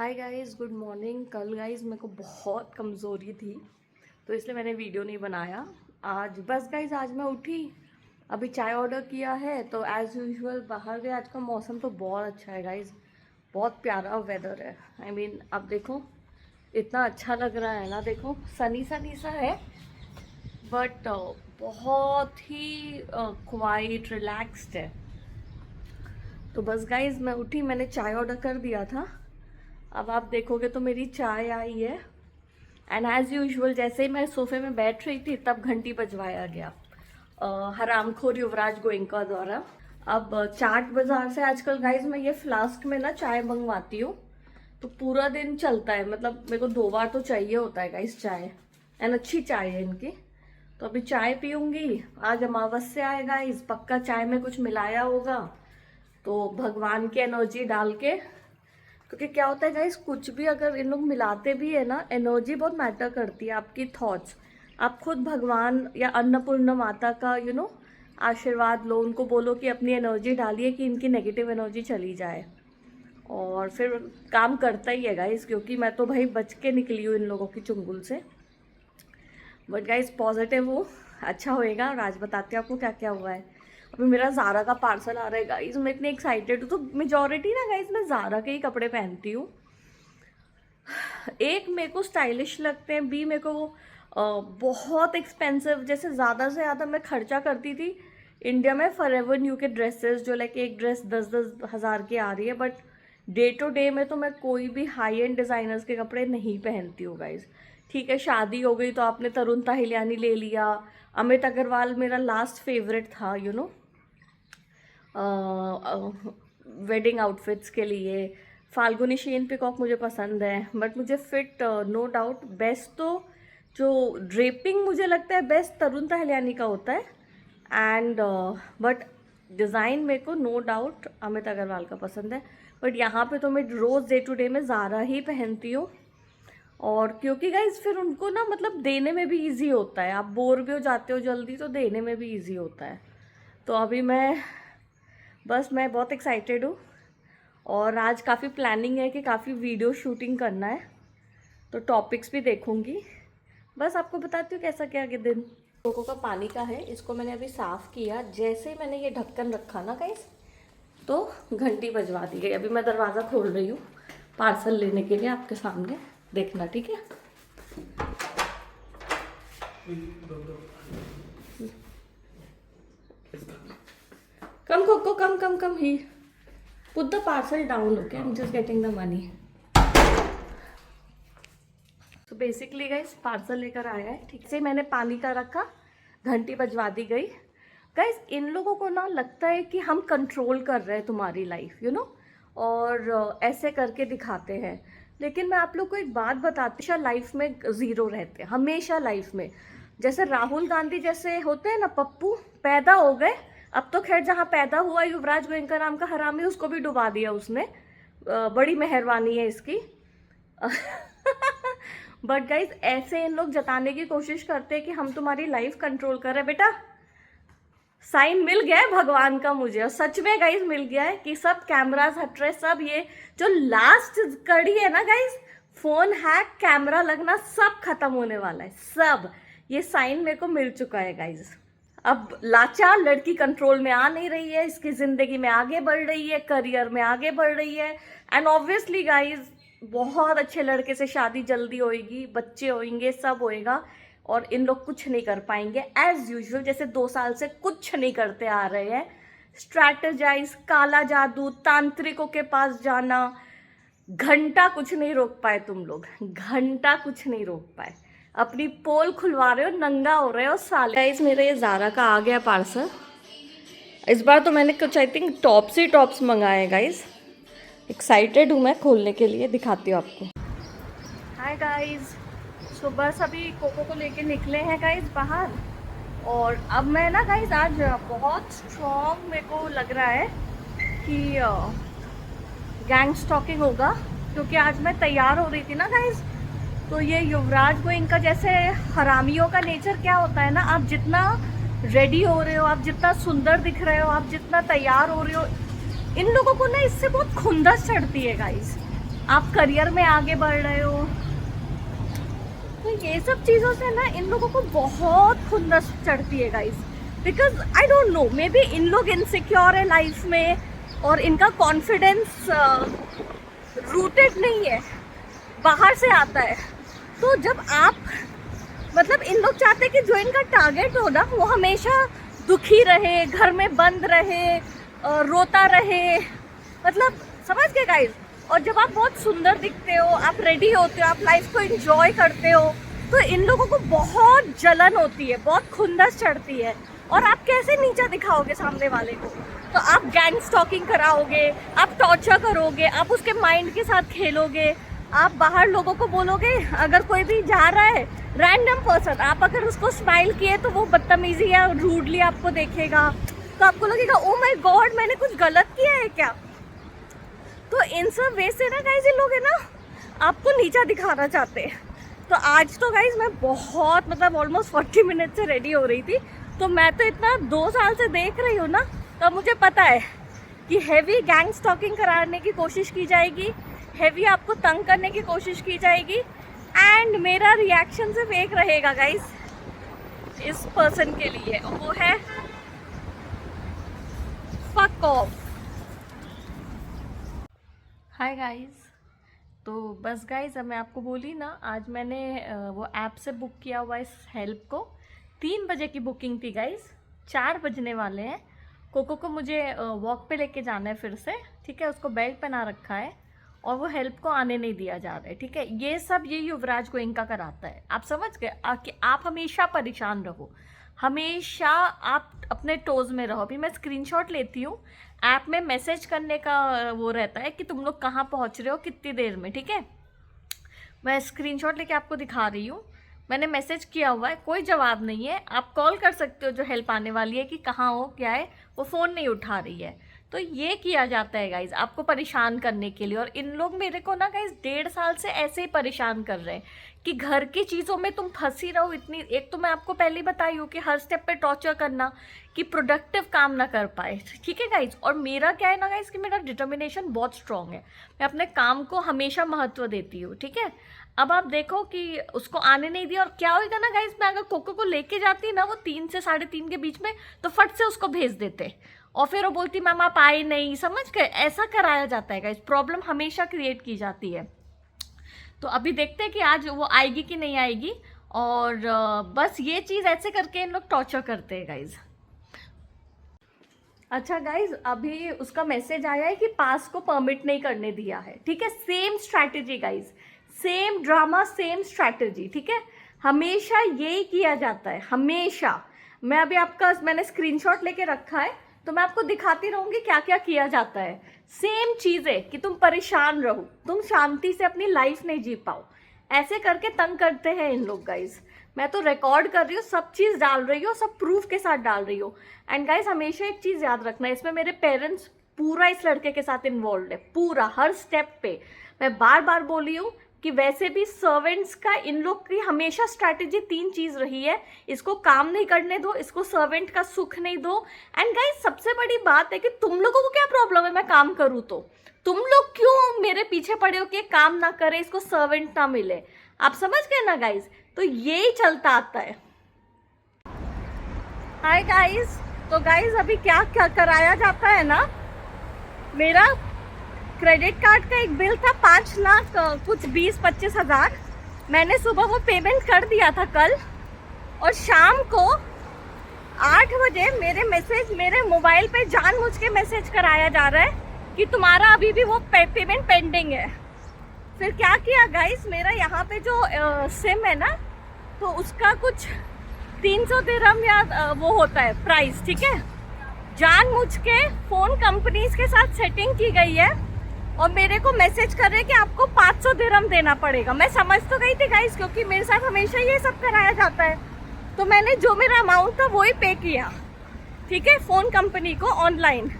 Hi guys, good morning. कल guys मेरे को बहुत कमज़ोरी थी तो इसलिए मैंने वीडियो नहीं बनाया आज। बस गाइस आज मैं उठी, अभी चाय ऑर्डर किया है तो एज़ यूजुअल बाहर गए। आज का मौसम तो बहुत अच्छा है गाइस, बहुत प्यारा वेदर है। आई मीन अब देखो इतना अच्छा लग रहा है ना, देखो सनी सनी सा है बट बहुत ही क्वाइट रिलैक्स्ड है। तो बस गाइस मैं उठी, मैंने चाय ऑर्डर कर दिया था। अब आप देखोगे तो मेरी चाय आई है एंड एज़ यूजुअल जैसे ही मैं सोफे में बैठ रही थी तब घंटी बजवाया गया हरामखोर युवराज गोयनका द्वारा। अब चाट बाजार से आजकल गाइज मैं ये फ्लास्क में ना चाय मंगवाती हूँ तो पूरा दिन चलता है। मतलब मेरे को 2 बार तो चाहिए होता है गाइज चाय, एंड अच्छी चाय है इनकी। तो अभी चाय पीऊँगी। आज अमावस्या है गाइज, पक्का चाय में कुछ मिलाया होगा तो भगवान की एनर्जी डाल के। क्योंकि क्या होता है गाइस, कुछ भी अगर इन लोग मिलाते भी है ना, एनर्जी बहुत मैटर करती है, आपकी थॉट्स। आप खुद भगवान या अन्नपूर्णा माता का आशीर्वाद लो, उनको बोलो कि अपनी एनर्जी डालिए कि इनकी नेगेटिव एनर्जी चली जाए, और फिर काम करता ही है गाइस। क्योंकि मैं तो भाई बच के निकली हूँ इन लोगों की चुंगल से। बट गाइस पॉजिटिव हो, अच्छा होएगा। और आज बताती हूँ आपको क्या क्या हुआ है। अभी मेरा ज़ारा का पार्सल आ रहा है गाइस, मैं इतनी एक्साइटेड हूँ। तो मेजॉरिटी ना गाइस मैं ज़ारा के ही कपड़े पहनती हूँ। एक मेरे को स्टाइलिश लगते हैं, बी मेरे को बहुत एक्सपेंसिव, जैसे ज़्यादा से ज़्यादा मैं खर्चा करती थी इंडिया में फॉरएवर न्यू के ड्रेसेस, जो लाइक एक ड्रेस 10-10 हज़ार की आ रही है। बट डे टू डे में तो मैं कोई भी हाई एंड डिज़ाइनर्स के कपड़े नहीं पहनती हूँ गाइज। ठीक है, शादी हो गई तो आपने तरुण ताहिलियानी ले लिया, अमित अग्रवाल मेरा लास्ट फेवरेट था वेडिंग आउटफिट्स के लिए। फाल्गुनी शेन पिकॉक मुझे पसंद है, बट मुझे फिट नो डाउट बेस्ट तो जो ड्रेपिंग मुझे लगता है बेस्ट तरुण ताहिलियानी का होता है। एंड बट डिज़ाइन मेरे को नो डाउट अमित अग्रवाल का पसंद है। बट यहाँ पे तो मैं रोज़ डे टू डे में ज़ारा ही पहनती हूँ। और क्योंकि गाइज फिर उनको ना मतलब देने में भी इजी होता है, आप बोर भी हो जाते हो जल्दी तो देने में भी इजी होता है। तो अभी मैं बहुत एक्साइटेड हूँ। और आज काफ़ी प्लानिंग है कि काफ़ी वीडियो शूटिंग करना है, तो टॉपिक्स भी देखूंगी। बस आपको बताती हूँ कैसा क्या कि दिन। कोको का पानी का है, इसको मैंने अभी साफ़ किया। जैसे ही मैंने ये ढक्कन रखा ना गाइस तो घंटी बजवा दी गई। अभी मैं दरवाज़ा खोल रही हूँ पार्सल लेने के लिए, आपके सामने देखना, ठीक है। Come Coco, come come come here put the parcel down, okay, I am just getting the money. तो बेसिकली गाइस पार्सल लेकर आया है, ठीक से मैंने पानी का रखा, घंटी बजवा दी गई। गाइस इन लोगों को ना लगता है कि हम कंट्रोल कर रहे हैं तुम्हारी लाइफ और ऐसे करके दिखाते हैं। लेकिन मैं आप लोग को एक बात बताती हूँ, लाइफ में ज़ीरो रहते हैं हमेशा लाइफ में। जैसे राहुल गांधी जैसे होते हैं ना पप्पू, पैदा हो गए, अब तो खैर जहाँ पैदा हुआ युवराज गोयनका नाम का हरामी, उसको भी डुबा दिया उसने, बड़ी मेहरबानी है इसकी। बट गाइज ऐसे इन लोग जताने की कोशिश करते हैं कि हम तुम्हारी लाइफ कंट्रोल कर रहे हैं। बेटा साइन मिल गया है भगवान का मुझे, और सच में गाइज मिल गया है कि सब कैमरास हट रहे, सब ये जो लास्ट कड़ी है ना गाइज, फोन हैक, कैमरा लगना, सब खत्म होने वाला है, सब ये साइन मेरे को मिल चुका है गाइज। अब लाचार लड़की कंट्रोल में आ नहीं रही है, इसकी जिंदगी में आगे बढ़ रही है, करियर में आगे बढ़ रही है। एंड ऑब्वियसली गाइज बहुत अच्छे लड़के से शादी जल्दी होएगी, बच्चे होंगे, सब होएगा, और इन लोग कुछ नहीं कर पाएंगे एज यूजुअल, जैसे 2 साल से कुछ नहीं करते आ रहे हैं। स्ट्रैटेजाइज, काला जादू, तांत्रिकों के पास जाना, घंटा कुछ नहीं रोक पाए तुम लोग, घंटा कुछ नहीं रोक पाए। अपनी पोल खुलवा रहे हो, नंगा हो रहे हो साले। गाइस मेरा ये ज़ारा का आ गया पार्सल। इस बार तो मैंने कुछ I think tops he tops मंगाए गाइस। एक्साइटेड हूँ मैं खोलने के लिए, दिखाती हूँ आपको। हाय गाइस, सो बस अभी कोको को लेके निकले हैं गाइस बाहर। और अब मैं ना गाइस आज बहुत स्ट्रॉन्ग मेरे को लग रहा है कि गैंग स्टॉकिंग होगा, क्योंकि आज मैं तैयार हो रही थी ना गाइस। तो ये युवराज गोयनका जैसे हरामियों का नेचर क्या होता है ना, आप जितना रेडी हो रहे हो, आप जितना सुंदर दिख रहे हो, आप जितना तैयार हो रहे हो, इन लोगों को ना इससे बहुत खुंदस चढ़ती है गाइस। आप करियर में आगे बढ़ रहे हो, तो ये सब चीज़ों से ना इन लोगों को बहुत खुंदस चढ़ती है guys. Because I don't no, may be in लोग इनसिक्योर है लाइफ में और इनका कॉन्फिडेंस रूटेड नहीं है, बाहर से आता है। तो जब आप मतलब इन लोग चाहते हैं कि जो इनका टारगेट हो ना वो हमेशा दुखी रहे, घर में बंद रहे, रोता रहे, मतलब समझ गए गाइस। और जब आप बहुत सुंदर दिखते हो, आप रेडी होते हो, आप लाइफ को एंजॉय करते हो, तो इन लोगों को बहुत जलन होती है, बहुत खुंदस चढ़ती है। और आप कैसे नीचा दिखाओगे सामने वाले को? तो आप गैंग स्टॉकिंग कराओगे, आप टॉर्चर करोगे, आप उसके माइंड के साथ खेलोगे, आप बाहर लोगों को बोलोगे, अगर कोई भी जा रहा है रैंडम पर्सन, आप अगर उसको स्माइल किए तो वो बदतमीजी या रूडली आपको देखेगा, तो आपको लगेगा ओ माय गॉड मैंने कुछ गलत किया है क्या? तो इन सब वे से ना गाइज ये लोग है ना आपको नीचा दिखाना चाहते हैं। तो आज तो गाइज मैं बहुत मतलब ऑलमोस्ट 40 मिनट से रेडी हो रही थी, तो मैं तो इतना 2 साल से देख रही हूँ ना, तो मुझे पता है कि हैवी गैंग स्टॉकिंग कराने की कोशिश की जाएगी, हैवी आपको तंग करने की कोशिश की जाएगी, एंड मेरा रिएक्शन सिर्फ एक रहेगा गाइज इस पर्सन के लिए, वो है फक ऑफ। हाय गाइज, तो बस गाइज अब मैं आपको बोली ना, आज मैंने वो ऐप से बुक किया हुआ इस हेल्प को। 3 बजे की बुकिंग थी गाइज, 4 बजने वाले हैं। कोको को मुझे वॉक पे लेके जाना है फिर से, ठीक है, उसको बेल्ट पहना रखा है और वो हेल्प को आने नहीं दिया जा रहा है, ठीक है। ये सब ये युवराज गोयनका कराता है, आप समझ गए कि आप हमेशा परेशान रहो, हमेशा आप अपने टोज में रहो। अभी मैं स्क्रीनशॉट लेती हूँ, ऐप में मैसेज करने का वो रहता है कि तुम लोग कहाँ पहुँच रहे हो कितनी देर में, ठीक है। मैं स्क्रीनशॉट लेके आपको दिखा रही हूँ, मैंने मैसेज किया हुआ है, कोई जवाब नहीं है। आप कॉल कर सकते हो जो हेल्प आने वाली है कि कहाँ हो क्या है, वो फ़ोन नहीं उठा रही है। तो ये किया जाता है गाइज आपको परेशान करने के लिए। और इन लोग मेरे को ना गाइज 1.5 साल से ऐसे ही परेशान कर रहे हैं कि घर की चीज़ों में तुम फंसी रहो इतनी। एक तो मैं आपको पहले बताई हूँ कि हर स्टेप पे टॉर्चर करना कि प्रोडक्टिव काम ना कर पाए, ठीक है गाइज। और मेरा क्या है ना गाइज कि मेरा डिटर्मिनेशन बहुत स्ट्रांग है, मैं अपने काम को हमेशा महत्व देती हूँ, ठीक है। अब आप देखो कि उसको आने नहीं दिया, और क्या होगा ना गाइज, मैं अगर कोको को लेके जाती ना वो 3 से 3:30 के बीच में, तो फट से उसको भेज देते और फिर वो बोलती मैम आप आए नहीं, समझ गए, ऐसा कराया जाता है गाइज। प्रॉब्लम हमेशा क्रिएट की जाती है। तो अभी देखते हैं कि आज वो आएगी कि नहीं आएगी। और बस ये चीज़ ऐसे करके इन लोग टॉर्चर करते हैं गाइज। अच्छा गाइज, अभी उसका मैसेज आया है कि पास को परमिट नहीं करने दिया है, ठीक है। Same strategy guys, same drama, same strategy, ठीक है। हमेशा यही किया जाता है, हमेशा। मैं अभी मैंने स्क्रीनशॉट लेके रखा है, तो मैं आपको दिखाती रहूंगी क्या क्या किया जाता है। सेम चीज़ें कि तुम परेशान रहो, तुम शांति से अपनी लाइफ नहीं जी पाओ, ऐसे करके तंग करते हैं इन लोग गाइज। मैं तो रिकॉर्ड कर रही हूँ, सब चीज़ डाल रही हूँ, सब प्रूफ के साथ डाल रही हूँ। एंड गाइज हमेशा एक चीज़ याद रखना, इसमें मेरे पेरेंट्स पूरा इस लड़के के साथ इन्वॉल्व है, पूरा हर स्टेप पे। मैं बार बार बोली हूँ कि वैसे भी सर्वेंट्स का इन लोग की हमेशा स्ट्रैटेजी 3 चीज़ रही है, इसको काम नहीं करने दो, इसको सर्वेंट का सुख नहीं दो, एंड गाइस सबसे बड़ी बात है कि तुम लोगों को क्या प्रॉब्लम है मैं काम करूँ तो? तुम लोग क्यों मेरे पीछे पड़े हो कि काम ना करे, इसको सर्वेंट ना मिले? आप समझ गए ना गाइस? तो यही चलता आता है। हाय गाइस, तो गाइस अभी क्या क्या कराया जाता है ना, मेरा क्रेडिट कार्ड का एक बिल था 5 लाख कुछ 20-25 हज़ार। मैंने सुबह वो पेमेंट कर दिया था कल, और शाम को 8 बजे मेरे मोबाइल पे जानबूझ के मैसेज कराया जा रहा है कि तुम्हारा अभी भी वो पेमेंट पेंडिंग है। फिर क्या किया गाइस, मेरा यहाँ पे जो सिम है ना, तो उसका कुछ 300 दिरहम या वो होता है प्राइस, ठीक है। जानबूझ के फ़ोन कंपनीज के साथ सेटिंग की गई है और मेरे को मैसेज कर रहे हैं कि आपको 500 दिरहम देना पड़ेगा। मैं समझ तो गई थी गाइस, क्योंकि मेरे साथ हमेशा ये सब कराया जाता है, तो मैंने जो मेरा अमाउंट था वही पे किया, ठीक है, फ़ोन कंपनी को ऑनलाइन।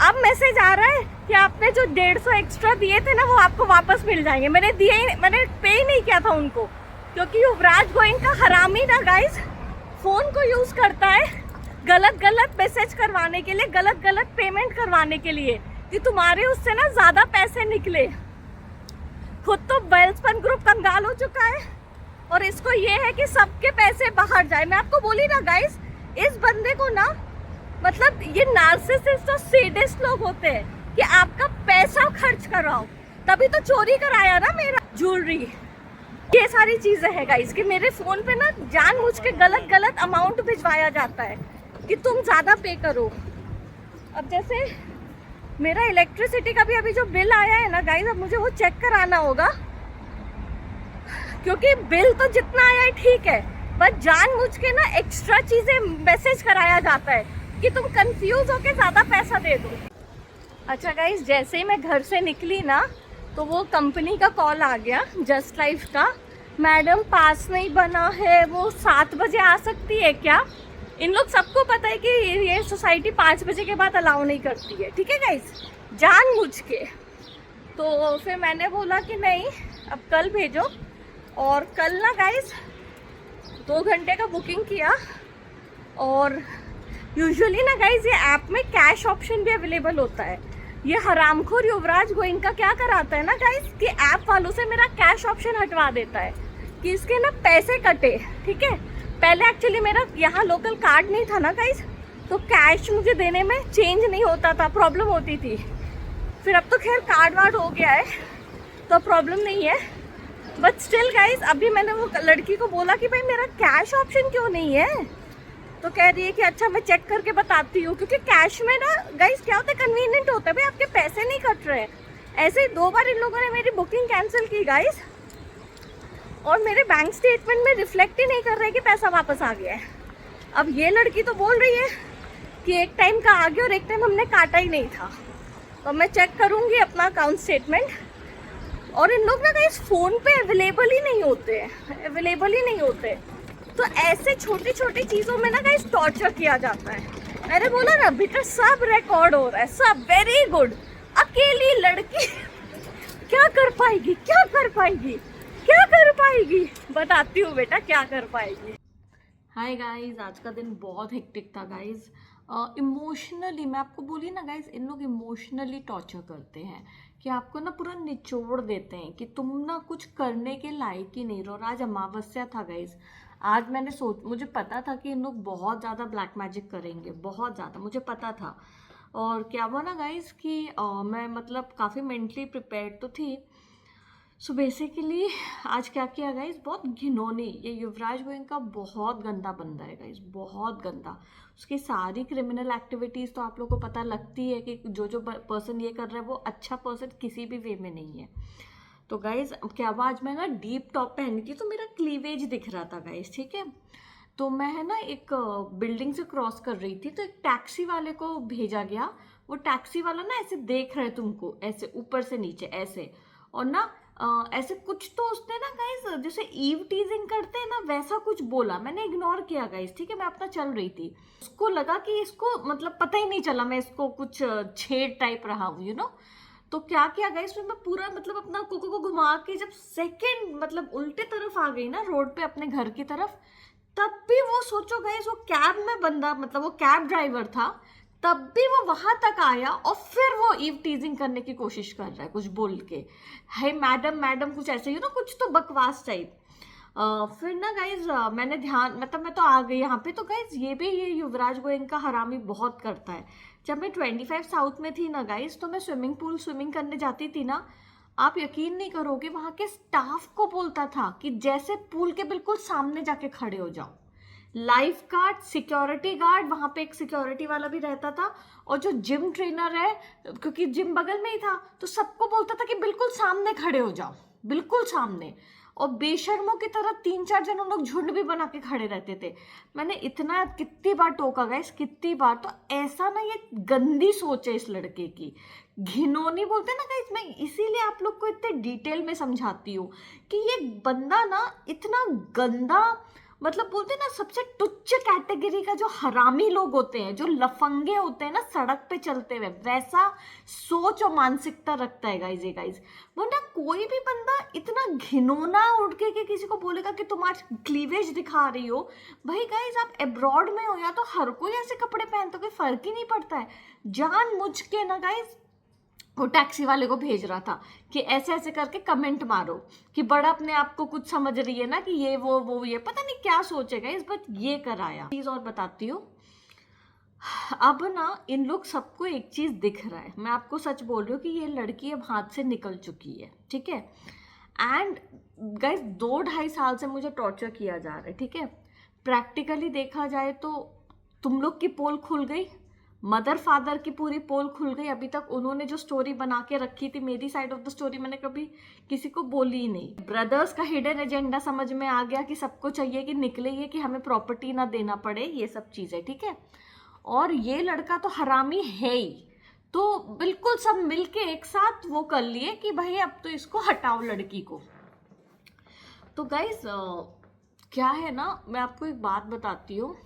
अब मैसेज आ रहा है कि आपने जो 150 एक्स्ट्रा दिए थे ना वो आपको वापस मिल जाएंगे। मैंने पे ही नहीं किया था उनको, क्योंकि युवराज गोयनका हरामी ना गाइस फ़ोन को यूज़ करता है गलत मैसेज करवाने के लिए, गलत पेमेंट करवाने के लिए, कि तुम्हारे उससे ना ज़्यादा पैसे निकले। खुद तो वेल्सपन ग्रुप कंगाल हो चुका है और इसको ये है कि सबके पैसे बाहर जाए। मैं आपको बोली ना गाइस, इस बंदे को ना मतलब ये नार्सिसिस्ट और सैडिस्ट लोग होते हैं कि आपका पैसा खर्च कराओ, तभी तो चोरी कराया ना मेरा ज्वेलरी। ये सारी चीजें हैं गाइस कि मेरे फोन पे ना जानबूझ के गलत गलत अमाउंट भिजवाया जाता है कि तुम ज्यादा पे करो। अब जैसे मेरा इलेक्ट्रिसिटी का भी अभी जो बिल आया है ना गाइस, अब मुझे वो चेक कराना होगा, क्योंकि बिल तो जितना आया है ठीक है, बट जानबूझ के ना एक्स्ट्रा चीजें मैसेज कराया जाता है कि तुम कंफ्यूज होके ज्यादा पैसा दे दो। अच्छा गाइस, जैसे ही मैं घर से निकली ना तो वो कंपनी का कॉल आ गया जस्ट लाइफ का, मैडम पास नहीं बना है, वो 7 बजे आ सकती है क्या? इन लोग सबको पता है कि ये सोसाइटी 5 बजे के बाद अलाउ नहीं करती है, ठीक है गाइस, जानबूझ के। तो फिर मैंने बोला कि नहीं, अब कल भेजो। और कल ना गाइस 2 घंटे का बुकिंग किया। और यूजुअली ना गाइस ये ऐप में कैश ऑप्शन भी अवेलेबल होता है। ये हरामखोर युवराज गोइंका क्या कराता है ना गाइस कि ऐप वालों से मेरा कैश ऑप्शन हटवा देता है कि इसके ना पैसे कटे, ठीक है। पहले एक्चुअली मेरा यहाँ लोकल कार्ड नहीं था ना गाइस, तो कैश मुझे देने में चेंज नहीं होता था, प्रॉब्लम होती थी। फिर अब तो खैर कार्ड वार्ड हो गया है तो प्रॉब्लम नहीं है, बट स्टिल गाइस अभी मैंने वो लड़की को बोला कि भाई मेरा कैश ऑप्शन क्यों नहीं है, तो कह रही है कि अच्छा मैं चेक करके बताती हूँ। क्योंकि कैश में ना गाइस क्या होता है, कन्वीनियंट होता है, भाई आपके पैसे नहीं कट रहे हैं। ऐसे ही 2 बार इन लोगों ने मेरी बुकिंग कैंसिल की गाइस, और मेरे बैंक स्टेटमेंट में रिफ्लेक्ट ही नहीं कर रहे कि पैसा वापस आ गया है। अब ये लड़की तो बोल रही है कि एक टाइम का आ गया और एक टाइम हमने काटा ही नहीं था, तो मैं चेक करूँगी अपना अकाउंट स्टेटमेंट। और इन लोग ना गाइस फ़ोन पे अवेलेबल ही नहीं होते हैं, तो ऐसे छोटी छोटी चीज़ों में ना गाइस टॉर्चर किया जाता है। मैंने बोला ना बेटा, सब रिकॉर्ड हो रहा है, सब वेरी गुड। अकेली लड़की क्या कर पाएगी, बताती हूँ बेटा क्या कर पाएगी। हाय गाइस, आज का दिन बहुत हेक्टिक था गाइस। इमोशनली मैं आपको बोली ना गाइस, इन लोग इमोशनली टॉर्चर करते हैं कि आपको ना पूरा निचोड़ देते हैं कि तुम ना कुछ करने के लायक ही नहीं रहो। आज अमावस्या था गाइस, आज मुझे पता था कि इन लोग बहुत ज़्यादा ब्लैक मैजिक करेंगे, बहुत ज़्यादा मुझे पता था। और क्या हुआ ना गाइस कि मैं मतलब काफ़ी मेंटली प्रिपेयर्ड तो थी। सो बेसिकली आज क्या किया गाइस, बहुत घिनौनी, ये युवराज गोयनका बहुत गंदा बंदा है गाइस, बहुत गंदा। उसकी सारी क्रिमिनल एक्टिविटीज़ तो आप लोगों को पता लगती है कि जो पर्सन ये कर रहा है वो अच्छा पर्सन किसी भी वे में नहीं है। तो गाइज क्या हुआ, आज मैं ना डीप टॉप पहनी थी तो मेरा क्लीवेज दिख रहा था गाइज, ठीक है। तो मैं है ना एक बिल्डिंग से क्रॉस कर रही थी, तो एक टैक्सी वाले को भेजा गया। वो टैक्सी वाला ना ऐसे देख रहा है तुमको, ऐसे ऊपर से नीचे ऐसे, और ना ऐसे कुछ तो उसने ना गाइज जैसे ईव टीजिंग करते हैं ना वैसा कुछ बोला। मैंने इग्नोर किया गाइज, ठीक है, मैं अपना चल रही थी। उसको लगा कि इसको मतलब पता ही नहीं चला मैं इसको कुछ छेड़ टाइप रहा हूँ, यू नो। तो क्या किया गाइस, फिर मैं पूरा मतलब अपना कोको को घुमा के जब सेकंड मतलब उल्टे तरफ आ गई ना रोड पे अपने घर की तरफ, तब भी वो सोचो गाइस, वो कैब में बंदा मतलब वो कैब ड्राइवर था, तब भी वो वहां तक आया और फिर वो ईव टीजिंग करने की कोशिश कर रहा है कुछ बोल के, है मैडम कुछ ऐसे ही ना, कुछ तो बकवास टाइप। फिर ना गाइज मैंने ध्यान मतलब मैं तो आ गई यहाँ पे। तो गाइज ये युवराज गोयनका हरामी बहुत करता है। जब मैं 25 साउथ में थी ना गाइज, तो मैं स्विमिंग करने जाती थी ना, आप यकीन नहीं करोगे, वहाँ के स्टाफ को बोलता था कि जैसे पूल के बिल्कुल सामने जाके खड़े हो जाओ। लाइफ गार्ड, सिक्योरिटी गार्ड, वहाँ पे एक सिक्योरिटी वाला भी रहता था, और जो जिम ट्रेनर है, क्योंकि जिम बगल में ही था, तो सबको बोलता था कि बिल्कुल सामने खड़े हो जाओ, बिल्कुल सामने। और बेशर्मों की तरह 3-4 जन उन लोग झुंड भी बना के खड़े रहते थे। मैंने इतना कितनी बार टोका गाइस, कितनी बार। तो ऐसा ना, ये गंदी सोच है इस लड़के की, घिनौनी बोलते हैं ना गाइस। मैं इसीलिए आप लोग को इतने डिटेल में समझाती हूँ कि ये बंदा ना इतना गंदा, मतलब बोलते हैं ना सबसे तुच्छ कैटेगरी का जो हरामी लोग होते हैं, जो लफंगे होते हैं ना सड़क पे चलते हुए, वैसा सोच और मानसिकता रखता है गाइज। वो ना कोई भी बंदा इतना घिनौना उठ के किसी को बोलेगा कि तुम आज क्लीवेज दिखा रही हो। भाई गाइज आप अब्रॉड में हो या तो हर कोई ऐसे कपड़े पहनते, कोई फर्क ही नहीं पड़ता है। जानबूझ के ना गाइज वो टैक्सी वाले को भेज रहा था कि ऐसे ऐसे करके कमेंट मारो कि बड़ा अपने आप को कुछ समझ रही है ना कि ये वो ये पता नहीं क्या सोचेगा इस बात। ये कराया चीज और बताती हूँ। अब ना इन लोग सबको एक चीज दिख रहा है, मैं आपको सच बोल रही हूँ कि ये लड़की अब हाथ से निकल चुकी है, ठीक है। एंड गाइस 2-2.5 साल से मुझे टॉर्चर किया जा रहा है, ठीक है। प्रैक्टिकली देखा जाए तो तुम लोग की पोल खुल गई, मदर फादर की पूरी पोल खुल गई। अभी तक उन्होंने जो स्टोरी बना के रखी थी, मेरी साइड ऑफ द स्टोरी मैंने कभी किसी को बोली ही नहीं। ब्रदर्स का हिडन एजेंडा समझ में आ गया कि सबको चाहिए कि निकले ये कि हमें प्रॉपर्टी ना देना पड़े, ये सब चीजें, ठीक है। और ये लड़का तो हरामी है ही, तो बिल्कुल सब मिलके एक साथ वो कर लिए कि भाई अब तो इसको हटाओ लड़की को। तो गाइस क्या है ना, मैं आपको एक बात बताती हूँ।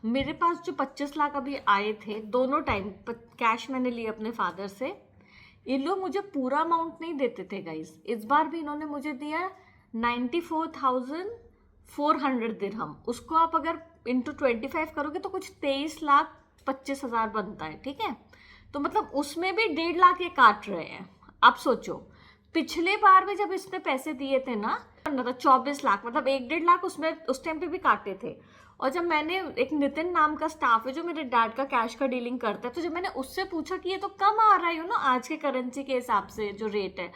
मेरे पास जो 25 लाख अभी आए थे, दोनों टाइम कैश मैंने लिए अपने फादर से। इन लोग मुझे पूरा अमाउंट नहीं देते थे गाइस। इस बार भी इन्होंने मुझे दिया 94,400 दिरहम। उसको आप अगर इंटू 25 करोगे तो कुछ 23,25,000 बनता है, ठीक है। तो मतलब उसमें भी 1.5 लाख ये काट रहे हैं। आप सोचो, पिछले बार में जब इसने पैसे दिए थे ना 24 लाख, मतलब 1-1.5 लाख उसमें उस टाइम पे भी काटे थे। और जब मैंने, एक नितिन नाम का स्टाफ है जो मेरे डैड का कैश का डीलिंग करता है, तो जब मैंने उससे पूछा कि ये तो कम आ रहा है ना आज के करेंसी के हिसाब से जो रेट है,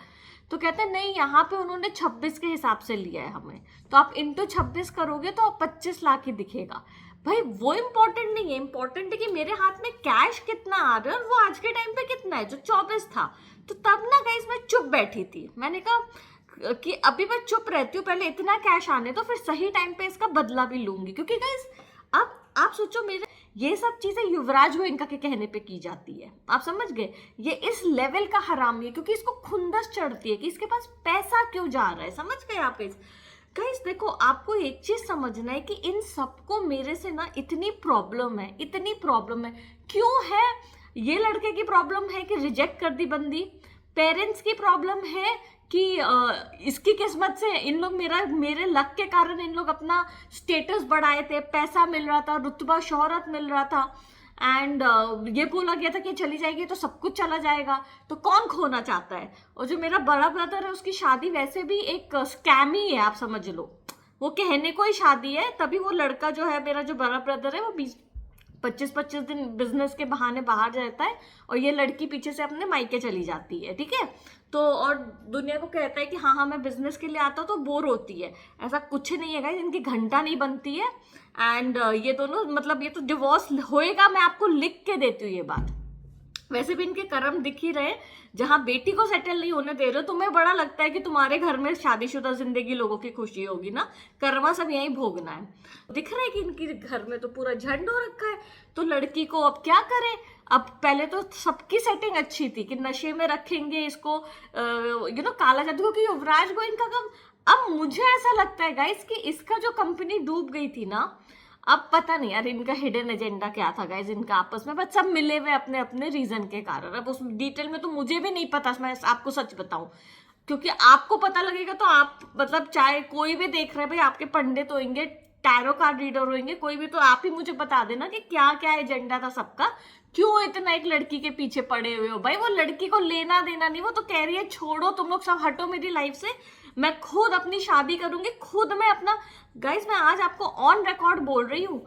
तो कहते हैं नहीं यहाँ पे उन्होंने 26 के हिसाब से लिया है हमें, तो आप इंटू 26 करोगे तो 25 लाख ही दिखेगा। भाई वो इम्पोर्टेंट नहीं है, इम्पोर्टेंट है कि मेरे हाथ में कैश कितना आ रहा है और वो आज के टाइम पे कितना है, जो 24 था। तो तब ना गाइस मैं चुप बैठी थी, मैंने कहा कि अभी मैं चुप रहती हूँ, पहले इतना कैश आने तो फिर सही टाइम पे इसका बदला भी लूंगी। क्योंकि गाइस अब आप सोचो, मेरे ये सब चीजें युवराज वो इनका के कहने पे की जाती है, आप समझ गए। ये इस लेवल का हरामी है क्योंकि इसको खुंदस चढ़ती है कि इसके पास पैसा क्यों जा रहा है, समझ गए आप। गाइस देखो, आपको एक चीज समझना है कि इन सबको मेरे से ना इतनी प्रॉब्लम है, इतनी प्रॉब्लम है। क्यों है? ये लड़के की प्रॉब्लम है कि रिजेक्ट कर दी बंदी, पेरेंट्स की प्रॉब्लम है कि इसकी किस्मत से इन लोग, मेरे लक के कारण इन लोग अपना स्टेटस बढ़ाए थे, पैसा मिल रहा था, रुतबा शोहरत मिल रहा था, एंड ये बोला गया था कि चली जाएगी तो सब कुछ चला जाएगा, तो कौन खोना चाहता है। और जो मेरा बड़ा ब्रदर है उसकी शादी वैसे भी एक स्कैम ही है, आप समझ लो, वो कहने को ही शादी है। तभी वो लड़का जो है, मेरा जो बड़ा ब्रदर है, वो 25-25 दिन बिजनेस के बहाने बाहर जाता है और ये लड़की पीछे से अपने मायके चली जाती है, ठीक है। तो और दुनिया को कहता है कि हाँ मैं बिजनेस के लिए आता हूँ, तो बोर होती है। ऐसा कुछ नहीं है गाइस, इनकी घंटा नहीं बनती है। एंड ये दोनों, मतलब ये तो डिवोर्स होएगा, मैं आपको लिख के देती हूँ ये बात। वैसे भी इनके कर्म दिख ही रहे, जहां बेटी को सेटल नहीं होने दे रहे हो। तुम्हें बड़ा लगता है कि तुम्हारे घर में शादीशुदा जिंदगी लोगों की खुशी होगी ना, कर्मा सब यहीं भोगना है। दिख रहा है कि इनके घर में तो पूरा झंड हो रखा है। तो लड़की को अब क्या करे? अब पहले तो सबकी सेटिंग अच्छी थी कि नशे में रखेंगे इसको, काला जादू, क्योंकि युवराज को इनका कम। अब मुझे ऐसा लगता है गाइस कि इसका जो कंपनी डूब गई थी ना, अब पता नहीं यार इनका हिडन एजेंडा क्या था गाइस इनका आपस में, बस सब मिले हुए अपने अपने रीजन के कारण। अब उस डिटेल में तो मुझे भी नहीं पता, मैं आपको सच बताऊं, क्योंकि आपको पता लगेगा तो आप, मतलब चाहे कोई भी देख रहे भाई, आपके पंडित होंगे, टैरो कार्ड रीडर होंगे, कोई भी, तो आप ही मुझे बता देना कि क्या क्या एजेंडा था सबका, क्यों इतना एक लड़की के पीछे पड़े हुए हो। भाई वो लड़की को लेना देना नहीं, वो तो कह रही है छोड़ो तुम लोग सब, हटो मेरी लाइफ से, मैं खुद अपनी शादी करूंगी, खुद मैं अपना। गाइस मैं आज आपको ऑन रिकॉर्ड बोल रही हूँ,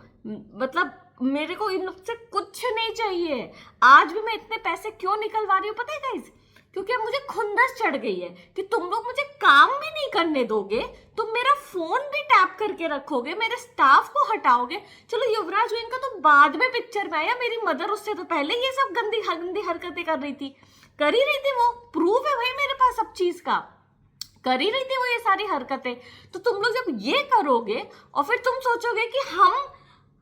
मतलब मेरे को इन लोग से कुछ नहीं चाहिए। आज भी मैं इतने पैसे क्यों निकलवा रही हूँ पता है गाइस? क्योंकि अब मुझे खुंदस चढ़ गई है कि तुम लोग मुझे काम भी नहीं करने दोगे, तुम मेरा फोन भी टैप करके रखोगे, मेरे स्टाफ को हटाओगे। चलो युवराज इनका तो बाद में पिक्चर में आया, मेरी मदर उससे तो पहले ये सब गंदी गंदी हरकतें कर रही थी, वो प्रूफ है भाई मेरे पास सब चीज का, कर ही रही थी वो ये सारी हरकतें। तो तुम लोग जब ये करोगे और फिर तुम सोचोगे कि हम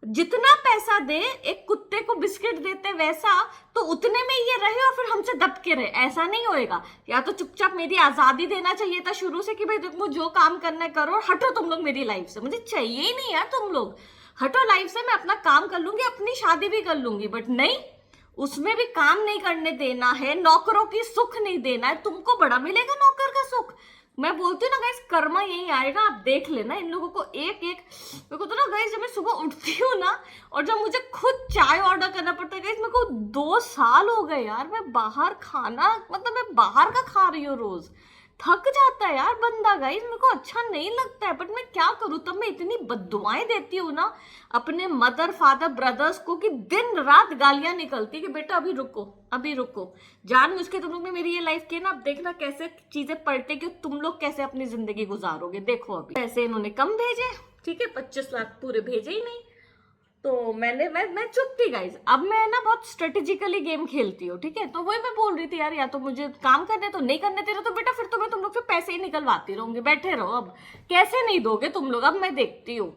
जितना पैसा दे, एक कुत्ते को बिस्किट देते वैसा, तो उतने में ये रहे और फिर हमसे दब के रहे, ऐसा नहीं होएगा। या तो चुपचाप मेरी आजादी देना चाहिए था शुरू से कि भाई तुमको जो काम करना है करो, हटो तुम लोग मेरी लाइफ से, मुझे चाहिए ही नहीं यार, तुम लोग हटो लाइफ से, मैं अपना काम कर लूंगी, अपनी शादी भी कर लूंगी। बट नहीं, उसमें भी काम नहीं करने देना है, नौकरों की सुख नहीं देना है। तुमको बड़ा मिलेगा नौकर का सुख, मैं बोलती हूँ ना गाइस, कर्मा यही आएगा, आप देख लेना इन लोगों को एक एक। मेरे को तो ना गाइस, जब मैं सुबह उठती हूँ ना और जब मुझे खुद चाय ऑर्डर करना पड़ता है गाइस, मेरे को 2 साल हो गए यार मैं बाहर खाना, मतलब मैं बाहर का खा रही हूँ रोज। थक जाता है यार बंदा गाइस, मेरे को अच्छा नहीं लगता है, बट मैं क्या करूँ, तब मैं इतनी बद्दुआएं देती हूँ ना अपने मदर फादर ब्रदर्स को कि दिन रात गालियां निकलती कि बेटा अभी रुको, अभी रुको। जानबूझ के तुम लोग ने मेरी ये लाइफ की ना, अब देखना कैसे चीजें पलटे कि तुम लोग कैसे अपनी जिंदगी गुजारोगे। देखो अभी पैसे इन्होंने कम भेजे, ठीक है, 25 लाख पूरे भेजे ही नहीं, तो मैं चुप थी गाइज। अब मैं ना बहुत स्ट्रेटेजिकली गेम खेलती हूँ, ठीक है, तो वही मैं बोल रही थी यार, या तो मुझे काम करने तो नहीं करने दे रहे तो बेटा फिर तो मैं तुम लोग से पैसे ही निकलवाती रहूंगी, बैठे रहो। अब कैसे नहीं दोगे तुम लोग, अब मैं देखती हूँ।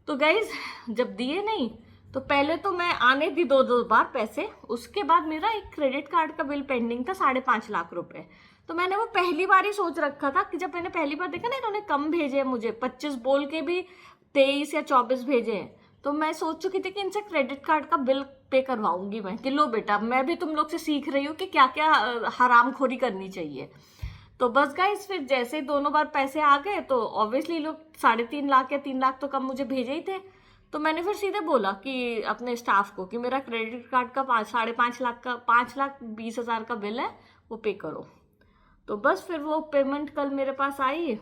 तो गाइज जब दिए नहीं तो पहले तो मैं आने दी 2 बार पैसे, उसके बाद मेरा एक क्रेडिट कार्ड का बिल पेंडिंग था 5.5 लाख रुपए। तो मैंने वो पहली बार ही सोच रखा था कि जब मैंने पहली बार देखा ना इन्होंने कम भेजे मुझे, 25 बोल के भी 23 या 24 भेजे हैं, तो मैं सोच चुकी थी कि इनसे क्रेडिट कार्ड का बिल पे करवाऊंगी मैं, कि लो बेटा मैं भी तुम लोग से सीख रही हूँ कि क्या क्या हरामखोरी करनी चाहिए। तो बस गाइस फिर जैसे ही दोनों बार पैसे आ गए तो ऑब्वियसली लोग 3.5 लाख या 3 लाख तो कम मुझे भेजे ही थे। तो मैंने फिर सीधे बोला कि अपने स्टाफ को कि मेरा क्रेडिट कार्ड का 5.5 लाख का 5,20,000 का बिल है, वो पे करो। तो बस फिर वो पेमेंट कल मेरे पास आई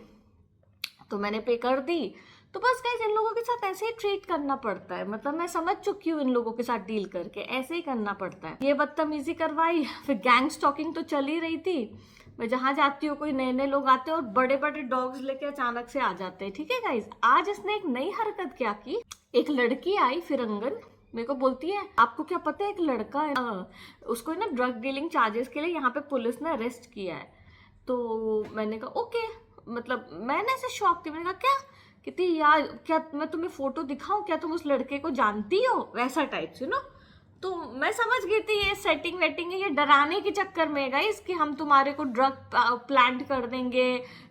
तो मैंने पे कर दी। तो बस गाइस इन लोगों के साथ ऐसे ही ट्रीट करना पड़ता है, मतलब मैं समझ चुकी हूँ इन लोगों के साथ डील करके ऐसे ही करना पड़ता है। ये बदतमीजी करवाई, फिर गैंग स्टॉकिंग तो चल ही रही थी। मैं जहां जाती हूँ कोई नए नए लोग आते हैं और बड़े बड़े डॉग्स लेके अचानक से आ जाते हैं, ठीक है गाइस। आज इसने एक नई हरकत क्या की, एक लड़की आई फिरंगन, मेरे को बोलती है आपको क्या पता है एक लड़का है उसको ना ड्रग डीलिंग चार्जेस के लिए यहाँ पे पुलिस ने अरेस्ट किया है। तो मैंने कहा ओके, मतलब मैंने ऐसे शॉक थी, मैंने कहा क्या, कहती यार क्या मैं तुम्हें फोटो दिखाऊं, क्या तुम उस लड़के को जानती हो, वैसा टाइप से ना। तो मैं समझ गई थी ये सेटिंग वेटिंग है, ये डराने के चक्कर में गाइस कि हम तुम्हारे को ड्रग प्लांट कर देंगे,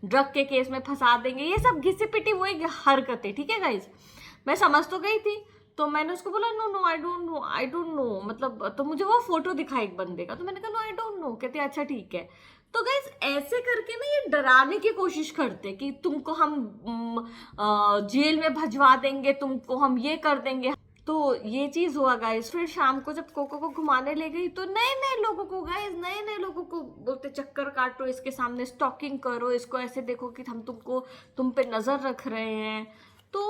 ड्रग के केस में फंसा देंगे, ये सब घिसी पिटी वही हरकतें, ठीक है गाइस। मैं समझ तो गई थी। तो मैंने उसको बोला no no I don't know, मतलब तो मुझे वो फोटो दिखा एक बंदे का, तो मैंने कहा नो आई डोंट नो, कहते अच्छा ठीक है। तो गाइस ऐसे करके ना ये डराने की कोशिश करते कि तुमको हम जेल में भजवा देंगे, तुमको हम ये कर देंगे। तो ये चीज हुआ गाइस। फिर शाम को जब कोको को घुमाने ले गई तो नए नए लोगों को गाइस, नए नए लोगों को बोलते चक्कर काटो इसके सामने, स्टॉकिंग करो इसको, ऐसे देखो कि हम तुम पे नजर रख रहे हैं। तो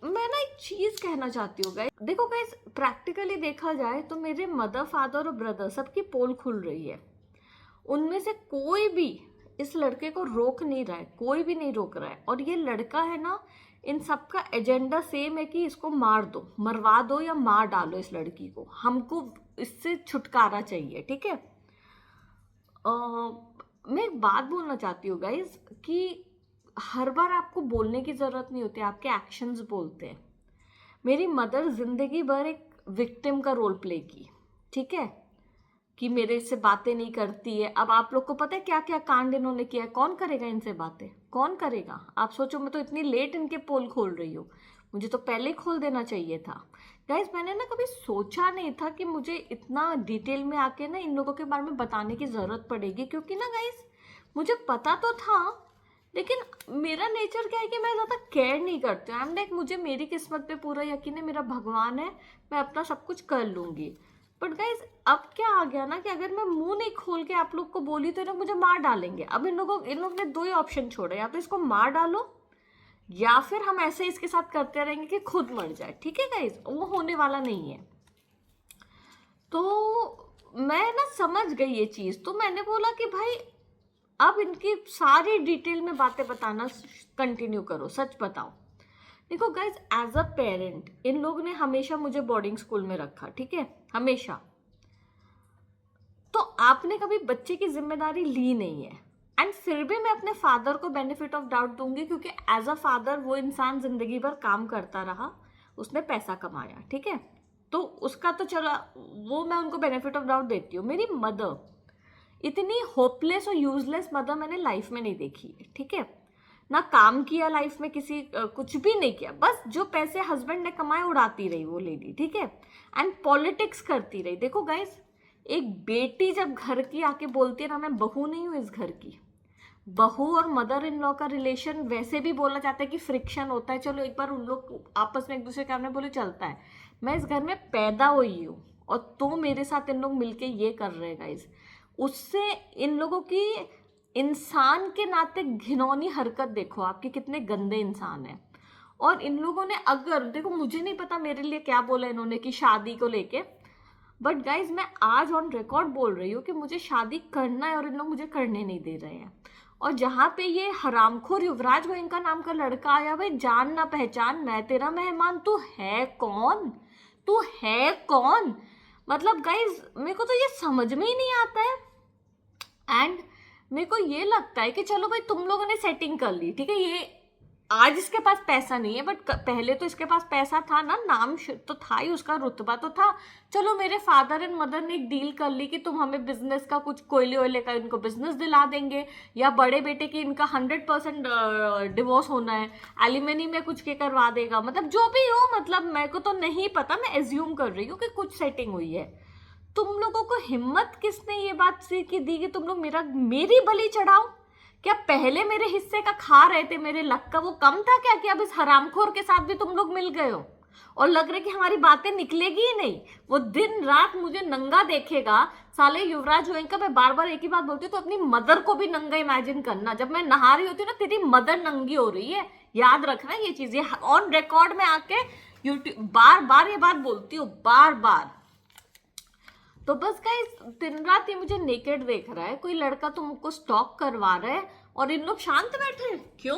मैं ना एक चीज कहना चाहती हूँ गाइस, देखो गाइस प्रैक्टिकली देखा जाए तो मेरे मदर फादर और ब्रदर सबकी पोल खुल रही है, उनमें से कोई भी इस लड़के को रोक नहीं रहा है, कोई भी नहीं रोक रहा है। और ये लड़का है ना, इन सबका एजेंडा सेम है कि इसको मार दो, मरवा दो या मार डालो इस लड़की को, हमको इससे छुटकारा चाहिए, ठीक है। मैं एक बात बोलना चाहती हूँ गाइज कि हर बार आपको बोलने की जरूरत नहीं होती, आपके एक्शंस बोलते हैं। मेरी मदर जिंदगी भर एक विक्टिम का रोल प्ले की, ठीक है, कि मेरे से बातें नहीं करती है। अब आप लोग को पता है क्या क्या कांड इन्होंने किया है, कौन करेगा इनसे बातें, कौन करेगा। आप सोचो मैं तो इतनी लेट इनके पोल खोल रही हूँ, मुझे तो पहले ही खोल देना चाहिए था। गाइज मैंने ना कभी सोचा नहीं था कि मुझे इतना डिटेल में आके ना इन लोगों के बारे में बताने की जरूरत पड़ेगी, क्योंकि ना गाइज मुझे पता तो था, लेकिन मेरा नेचर क्या है कि मैं ज़्यादा केयर नहीं करती हूँ। आई एम लाइक मुझे मेरी किस्मत पे पूरा यकीन है, मेरा भगवान है, मैं अपना सब कुछ कर लूँगी। बट गाइज अब क्या आ गया ना कि अगर मैं मुंह नहीं खोल के आप लोग को बोली तो ये लोग मुझे मार डालेंगे। अब इन लोग ने 2 ही ऑप्शन छोड़े, या तो इसको मार डालो या फिर हम ऐसे इसके साथ करते रहेंगे कि खुद मर जाए, ठीक है गाइज, वो होने वाला नहीं है। तो मैं ना समझ गई ये चीज, तो मैंने बोला कि भाई अब इनकी सारी डिटेल में बातें बताना कंटिन्यू करो, सच बताओ। देखो गाइज एज अ पेरेंट इन लोग ने हमेशा मुझे बोर्डिंग स्कूल में रखा, ठीक है, हमेशा। तो आपने कभी बच्चे की जिम्मेदारी ली नहीं है, एंड फिर भी मैं अपने फादर को बेनिफिट ऑफ डाउट दूंगी, क्योंकि एज अ फादर वो इंसान जिंदगी भर काम करता रहा, उसने पैसा कमाया, ठीक है, तो उसका तो चला, वो मैं उनको बेनिफिट ऑफ डाउट देती हूँ। मेरी मदर, इतनी होपलेस और यूजलेस मदर मैंने लाइफ में नहीं देखी है, ठीक है, ना काम किया लाइफ में, किसी कुछ भी नहीं किया, बस जो पैसे हस्बैंड ने कमाए उड़ाती रही वो लेडी, ठीक है, एंड पॉलिटिक्स करती रही। देखो गाइस एक बेटी जब घर की आके बोलती है ना मैं बहू नहीं हूं इस घर की, बहू और मदर इन लॉ का रिलेशन वैसे भी बोला जाता है कि फ्रिक्शन होता है, चलो एक बार उन लोग आपस में एक दूसरे के सामने बोले चलता है। मैं इस घर में पैदा हुई हूँ और तो मेरे साथ इन लोग मिलके ये कर रहे हैं गाइज, उससे इन लोगों की इंसान के नाते घिनौनी हरकत देखो, आपके कितने गंदे इंसान है। और इन लोगों ने, अगर देखो मुझे नहीं पता मेरे लिए क्या बोला इन्होंने कि शादी को लेके, बट गाइज मैं आज ऑन रिकॉर्ड बोल रही हूँ कि मुझे शादी करना है और इन लोग मुझे करने नहीं दे रहे हैं। और जहाँ पे ये हरामखोर युवराज गोयनका नाम का लड़का आया, भाई जान ना पहचान, मैं तेरा मेहमान, तू है कौन, तू है कौन? मतलब गाइज मेरे को तो ये समझ में ही नहीं आता है। एंड मेरे को ये लगता है कि चलो भाई तुम लोगों ने सेटिंग कर ली, ठीक है, ये आज इसके पास पैसा नहीं है बट पहले तो इसके पास पैसा था ना, नाम तो था ही, उसका रुतबा तो था। चलो मेरे फादर एंड मदर ने एक डील कर ली कि तुम हमें बिजनेस का कुछ कोयले वोयले का इनको बिजनेस दिला देंगे, या बड़े बेटे की इनका 100% डिवोर्स होना है, एलिमनी में कुछ के करवा देगा, मतलब जो भी हो, मतलब मेरे को तो नहीं पता, मैं एज्यूम कर रही हूँ कि कुछ सेटिंग हुई है। तुम लोगों को हिम्मत किसने ये बात सी की दी कि तुम लोग मेरी बलि चढ़ाओ? क्या पहले मेरे हिस्से का खा रहे थे, मेरे लक का वो कम था क्या कि अब इस हरामखोर के साथ भी तुम लोग मिल गए हो और लग रहा है कि हमारी बातें निकलेगी ही नहीं? वो दिन रात मुझे नंगा देखेगा साले युवराज गोयनका। मैं बार बार एक ही बात बोलती हूँ, तो अपनी मदर को भी नंगा इमेजिन करना। जब मैं नहा रही होती हूँ ना, तेरी मदर नंगी हो रही है, याद रखना ये चीज, ये ऑन रिकॉर्ड में आके यूट्यूब बार बार ये बात बोलती हूँ, बार बार। तो बस गाइस दिन रात ये मुझे नेकेड देख रहा है, कोई लड़का तुमको स्टॉक करवा रहा है और इन लोग शांत बैठे हैं, क्यों?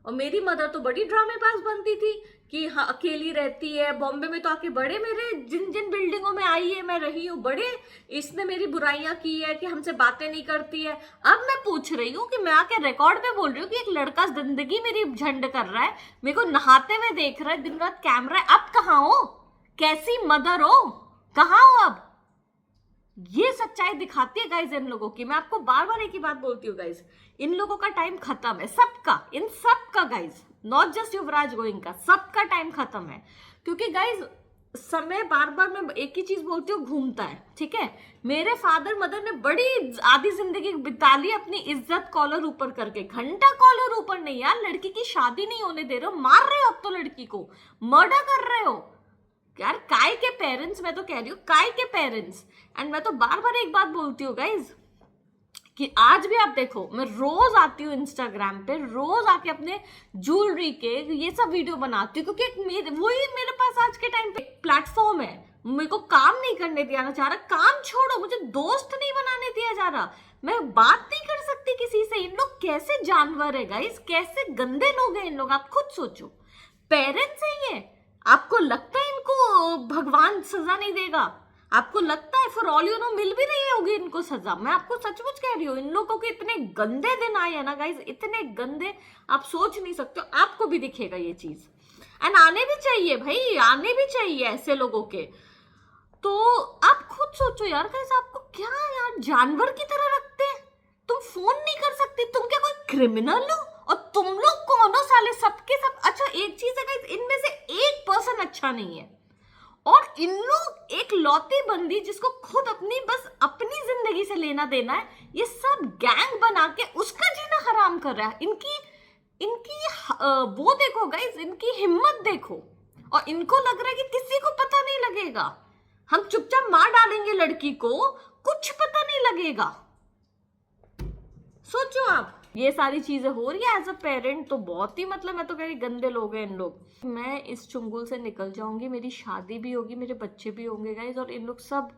और मेरी मदर तो बड़ी ड्रामेबाज बनती थी कि हाँ अकेली रहती है, बॉम्बे में तो आके बड़े, मेरे जिन जिन बिल्डिंगों में आई है मैं रही हूँ, बड़े इसने मेरी बुराइयां की है कि हमसे बातें नहीं करती है। अब मैं पूछ रही हूँ कि मैं आके रिकॉर्ड पे बोल रही हूँ कि एक लड़का जिंदगी मेरी झंड कर रहा है, मेरे को नहाते हुए देख रहा है, दिन रात कैमरा है, अब कहाँ हो? कैसी मदर हो? कहाँ हो अब? ये सच्चाई दिखाती है गाइज इन लोगों की। मैं आपको बार बार एक ही बात बोलती हूँ गाइज, इन लोगों का टाइम खत्म है, सबका, इन सबका गाइज, नॉट जस्ट युवराज गोयनका, सबका टाइम खत्म है। क्योंकि गाइज समय बार बार मैं एक ही चीज बोलती हूँ, घूमता है, ठीक है। मेरे फादर मदर ने बड़ी आधी जिंदगी बिता ली अपनी इज्जत कॉलर ऊपर करके, घंटा कॉलर ऊपर नहीं यार, लड़की की शादी नहीं होने दे रहे हो, मार रहे हो अब तो लड़की को, मर्डर कर रहे हो यार। काय के पेरेंट्स, मैं तो कह रही हूँ काय के पेरेंट्स। एंड मैं तो बार बार एक बात बोलती हूँ गाइज कि आज भी आप देखो, मैं रोज आती हूँ इंस्टाग्राम पे, रोज आके अपने ज्वेलरी के ये सब वीडियो बनाती हूँ, क्योंकि वही मेरे पास आज के टाइम पे प्लेटफॉर्म है। मेरे को काम नहीं करने दिया जा रहा, काम छोड़ो, मुझे दोस्त नहीं बनाने दिया जा रहा, मैं बात नहीं कर सकती किसी से। इन लोग कैसे जानवर है गाइज, कैसे गंदे लोग हैं इन लोग, आप खुद सोचो। पेरेंट्स है ये, आपको लगता है इनको भगवान सजा नहीं देगा? आपको लगता है फॉर ऑल यू नो मिल भी रही होगी इनको सजा? मैं आपको सचमुच कह रही हूँ, इन लोगों के इतने गंदे दिन आए हैं ना गाइज, इतने गंदे, आप सोच नहीं सकते हो, आपको भी दिखेगा ये चीज। एंड आने भी चाहिए भाई, आने भी चाहिए ऐसे लोगों के। तो आप खुद सोचो यार गाइज, आपको क्या यार जानवर की तरह रखते हैं? तुम फोन नहीं कर सकते, तुम क्या कोई क्रिमिनल हो? और तुम लोग कौन हो साले, सबके सब। अच्छा एक चीज है गाइस, इनमें से 1% अच्छा नहीं है, और इन लोग एक लौती बंदी जिसको खुद अपनी बस अपनी जिंदगी से लेना देना है, ये सब गैंग बना के उसका जीना हराम कर रहा है। इनकी इनकी वो देखो गाइस, इनकी हिम्मत देखो। और इनको लग रहा है कि किसी को पता नहीं लगेगा, हम चुपचाप मार डालेंगे लड़की को, कुछ पता नहीं लगेगा। सोचो आप, ये सारी चीजें हो रही है एज अ पेरेंट, तो बहुत ही, मतलब मैं तो कह रही गंदे लोग हैं इन लोग। मैं इस चुंगल से निकल जाऊंगी, मेरी शादी भी होगी, मेरे बच्चे भी होंगे गाइज, और इन लोग सब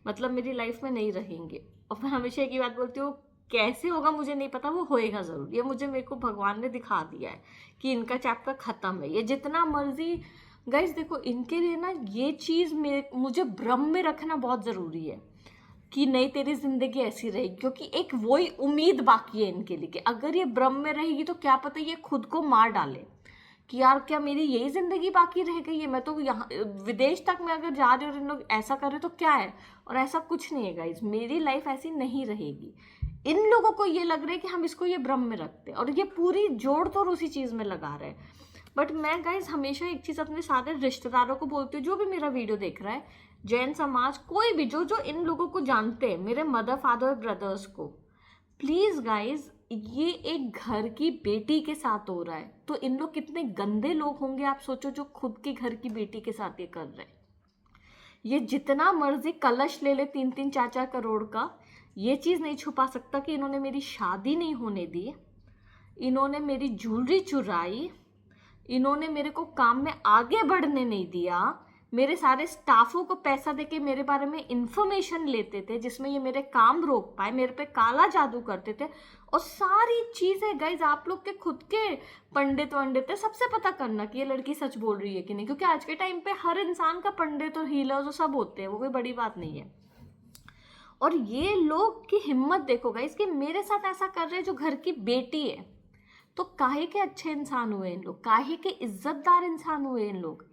मतलब मेरी लाइफ में नहीं रहेंगे। और मैं हमेशा एक ही बात बोलती हूँ, कैसे होगा मुझे नहीं पता, वो होएगा जरूर। ये मेरे को भगवान ने दिखा दिया है कि इनका चैप्टर खत्म है। ये जितना मर्जी गाइज देखो, इनके लिए ना ये चीज मुझे भ्रम में रखना बहुत जरूरी है कि नहीं तेरी जिंदगी ऐसी रहेगी, क्योंकि एक वही उम्मीद बाकी है इनके लिए कि अगर ये भ्रम में रहेगी तो क्या पता ये खुद को मार डाले कि यार क्या मेरी यही जिंदगी बाकी रह गई है, मैं तो यहाँ विदेश तक मैं अगर जा रही हूँ और इन लोग ऐसा कर रहे तो क्या है। और ऐसा कुछ नहीं है गाइज, मेरी लाइफ ऐसी नहीं रहेगी। इन लोगों को ये लग रहा है कि हम इसको ये भ्रम में रखते हैं, और ये पूरी जोड़ तोड़ उसी चीज में लगा रहे हैं। बट मैं गाइज हमेशा एक चीज अपने सारे रिश्तेदारों को बोलती हूँ, जो भी मेरा वीडियो देख रहा है, जैन समाज, कोई भी जो इन लोगों को जानते हैं, मेरे मदर फादर ब्रदर्स को, प्लीज गाइज ये एक घर की बेटी के साथ हो रहा है, तो इन लोग कितने गंदे लोग होंगे आप सोचो, जो खुद के घर की बेटी के साथ ये कर रहे हैं। ये जितना मर्जी कलश ले ले 3-4 का, ये चीज नहीं छुपा सकता कि इन्होंने मेरी शादी नहीं होने दी, इन्होंने मेरी ज्वेलरी चुराई, इन्होंने मेरे को काम में आगे बढ़ने नहीं दिया, मेरे सारे स्टाफों को पैसा देके मेरे बारे में इंफॉर्मेशन लेते थे जिसमें ये मेरे काम रोक पाए, मेरे पे काला जादू करते थे। और सारी चीजें गाइज आप लोग के खुद के पंडित वंडित है, सबसे पता करना कि ये लड़की सच बोल रही है कि नहीं, क्योंकि आज के टाइम पे हर इंसान का पंडित और हीलर सब होते हैं, वो कोई बड़ी बात नहीं है। और ये लोग की हिम्मत देखो गाइज कि मेरे साथ ऐसा कर रहे हैं जो घर की बेटी है। तो काहे के अच्छे इंसान हुए इन लोग, काहे के इज्जतदार इंसान हुए इन लोग।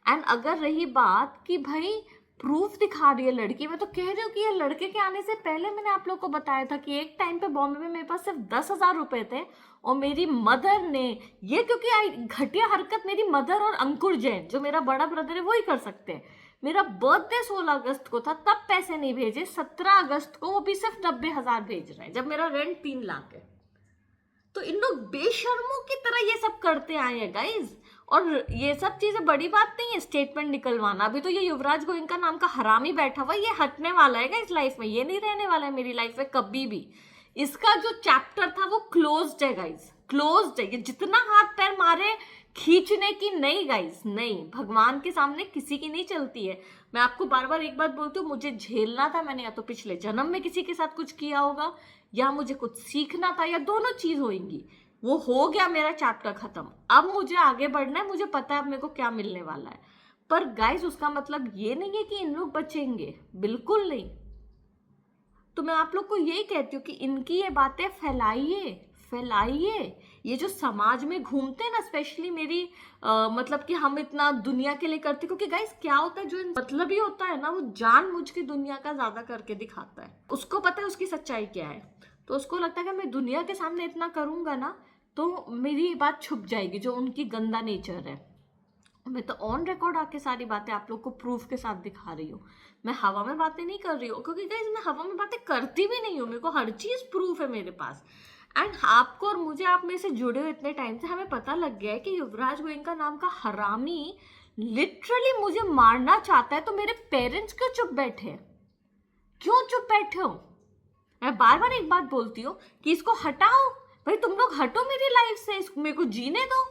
एंड अगर रही बात कि भाई प्रूफ दिखा रही है लड़की, मैं तो कह रही हूँ कि ये लड़के के आने से पहले मैंने आप लोग को बताया था कि एक टाइम पे बॉम्बे में मेरे पास सिर्फ 10,000 रुपए थे, और मेरी मदर ने ये, क्योंकि घटिया हरकत मेरी मदर और अंकुर जैन जो मेरा बड़ा ब्रदर है वो ही कर सकते हैं। मेरा बर्थडे 16 अगस्त को था, तब पैसे नहीं भेजे, 17 अगस्त को वो भी सिर्फ 90,000 भेज रहे हैं जब मेरा रेंट 3 लाख है। तो इन लोग बेशर्मों की तरह ये सब करते आए हैं गाइज। और ये सब चीजें बड़ी बात नहीं है स्टेटमेंट निकलवाना। अभी तो ये युवराज गोयनका नाम का हरामी बैठा हुआ, ये हटने वाला है इस लाइफ में, ये नहीं रहने वाला है मेरी लाइफ में कभी भी। इसका जो चैप्टर था वो क्लोज्ड है गाइज, क्लोज्ड है। ये जितना हाथ पैर मारे खींचने की नहीं गाइज, नहीं, भगवान के सामने किसी की नहीं चलती है। मैं आपको बार बार एक बात बोलती हूँ, मुझे झेलना था, मैंने या तो पिछले जन्म में किसी के साथ कुछ किया होगा, या मुझे कुछ सीखना था, या दोनों चीज होंगी। वो हो गया, मेरा चैप्टर खत्म, अब मुझे आगे बढ़ना है, मुझे पता है अब मेरे को क्या मिलने वाला है। पर गाइज उसका मतलब ये नहीं है कि इन लोग बचेंगे, बिल्कुल नहीं। तो मैं आप लोग को यही कहती हूँ कि इनकी ये बातें फैलाइए, फैलाइए। ये जो समाज में घूमते हैं ना, स्पेशली मेरी मतलब कि हम इतना दुनिया के लिए करते, क्योंकि गाइस क्या होता है, जो मतलब ही होता है ना, वो जानबूझ के दुनिया का ज्यादा करके दिखाता है। उसको पता है उसकी सच्चाई क्या है, तो उसको लगता है कि मैं दुनिया के सामने इतना करूंगा ना तो मेरी बात छुप जाएगी, जो उनकी गंदा नेचर है। मैं तो ऑन रिकॉर्ड आके सारी बातें आप लोग को प्रूफ के साथ दिखा रही हूँ। मैं हवा में बातें नहीं कर रही हूँ, क्योंकि गाइस मैं हवा में बातें करती भी नहीं हूँ, मेरे को हर चीज प्रूफ है मेरे पास। एंड आपको और मुझे, आप में से जुड़े हुए इतने टाइम से, हमें पता लग गया है कि युवराज गोयनका नाम का हरामी लिटरली मुझे मारना चाहता है। तो मेरे पेरेंट्स क्यों चुप बैठे, क्यों चुप बैठे हो? मैं बार बार एक बात बोलती हूँ कि इसको हटाओ, भाई तुम लोग हटो मेरी लाइफ से, इसको मेरे को जीने दो।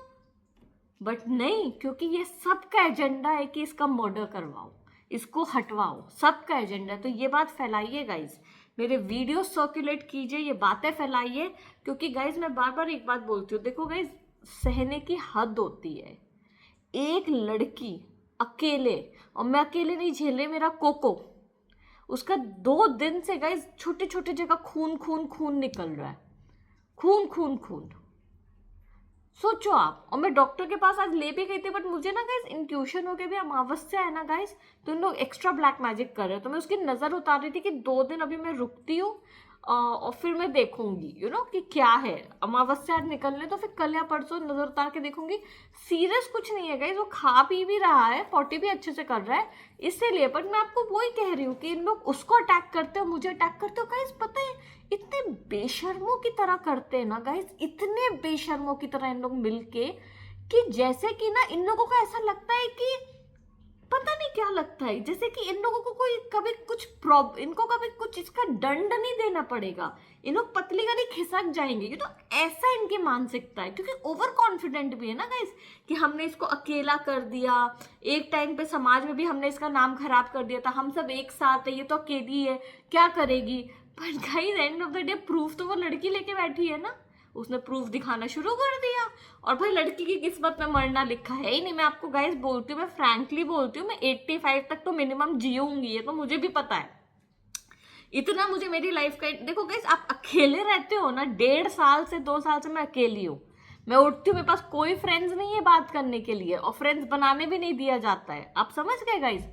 बट नहीं, क्योंकि ये सबका एजेंडा है कि इसका मर्डर करवाओ, इसको हटवाओ, सबका एजेंडा है। तो ये बात फैलाइए गाइज, मेरे वीडियो सर्कुलेट कीजिए, ये बातें फैलाइए। क्योंकि गाइज मैं बार बार एक बात बोलती हूँ, देखो गाइज सहने की हद होती है। एक लड़की अकेले, और मैं अकेले नहीं झेल रही, मेरा कोको, उसका 2 दिन से गाइज छोटे छोटे जगह खून खून खून निकल रहा है, खून खून खून। सोचो आप। और मैं डॉक्टर के पास आज ले भी गई थी, बट मुझे ना गाइस इंट्यूशन हो गया, भी अमावस्या है ना गाइस, तो इन लोग एक्स्ट्रा ब्लैक मैजिक कर रहे हैं। तो मैं उसकी नजर उतार रही थी कि 2 दिन अभी मैं रुकती हूँ और फिर मैं देखूंगी कि क्या है। अमावस्या आज निकलने, तो फिर कल या परसों नजर उतार के देखूंगी। सीरियस कुछ नहीं है गाइस, वो खा पी भी रहा है, पॉटी भी अच्छे से कर रहा है, इसीलिए। बट मैं आपको वही कह रही हूँ कि इन लोग उसको अटैक करते हो, मुझे अटैक करते हो। गाइस पता है इतने बेशर्मों की तरह करते हैं ना गाइस, इतने बेशर्मों की तरह इन लोग मिलके, कि जैसे कि ना इन लोगों को ऐसा लगता है कि पता नहीं क्या लगता है, जैसे कि इन लोगों को कोई कभी कुछ इनको कभी कुछ इसका दंड नहीं देना पड़ेगा, इन लोग पतली गली खिसक जाएंगे। ये तो ऐसा इनकी मानसिकता है, क्योंकि ओवर कॉन्फिडेंट भी है ना गाइस, कि हमने इसको अकेला कर दिया, एक टाइम पे समाज में भी हमने इसका नाम खराब कर दिया था, हम सब एक साथ है, ये तो अकेली है, क्या करेगी। But guys end of the day proof तो वो लड़की लेके बैठी है ना, उसने प्रूफ दिखाना शुरू कर दिया। और भाई लड़की की किस्मत में मरना लिखा है ही नहीं। मैं आपको गाइस बोलती हूँ, मैं फ्रैंकली बोलती हूँ, मैं 85 तक तो मिनिमम जीऊंगी, ये तो मुझे भी पता है। इतना मुझे मेरी लाइफ का, देखो गाइस आप अकेले रहते हो ना, 1.5 साल से 2 साल से मैं अकेली हूँ। मैं उठती हूँ, मेरे पास कोई फ्रेंड्स नहीं है बात करने के लिए, और फ्रेंड्स बनाने भी नहीं दिया जाता है। आप समझ गए गाइस?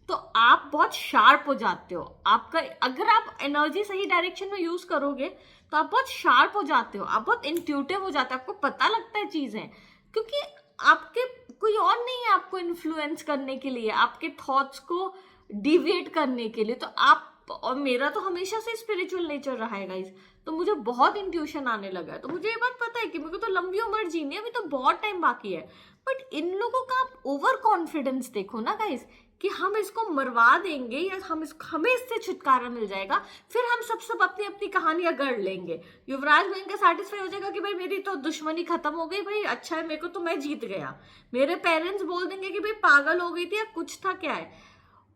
तो आप बहुत शार्प हो जाते हो। आपका अगर आप एनर्जी सही डायरेक्शन में यूज करोगे तो आप बहुत शार्प हो जाते हो, आप बहुत इंट्यूटिव हो जाते हो, आपको पता लगता है चीजें, क्योंकि आपके कोई और नहीं है आपको इन्फ्लुएंस करने के लिए, आपके थॉट्स को डिविएट करने के लिए। तो आप और मेरा तो हमेशा से स्पिरिचुअल नेचर रहा है गाइज, तो मुझे बहुत इंट्यूशन आने लगा है। तो मुझे ये बात पता है कि मुझे तो लंबी उम्र जीनी है, अभी तो बहुत टाइम बाकी है। बट इन लोगों का आप ओवर कॉन्फिडेंस देखो ना गाइज, कि हम इसको मरवा देंगे या हमें इससे छुटकारा मिल जाएगा, फिर हम सब अपनी अपनी कहानियां गढ़ लेंगे। युवराज भाई का सेटिस्फाई हो जाएगा कि भाई मेरी तो दुश्मनी खत्म हो गई, भाई अच्छा है मेरे को, तो मैं जीत गया। मेरे पेरेंट्स बोल देंगे कि भाई पागल हो गई थी या कुछ था क्या है,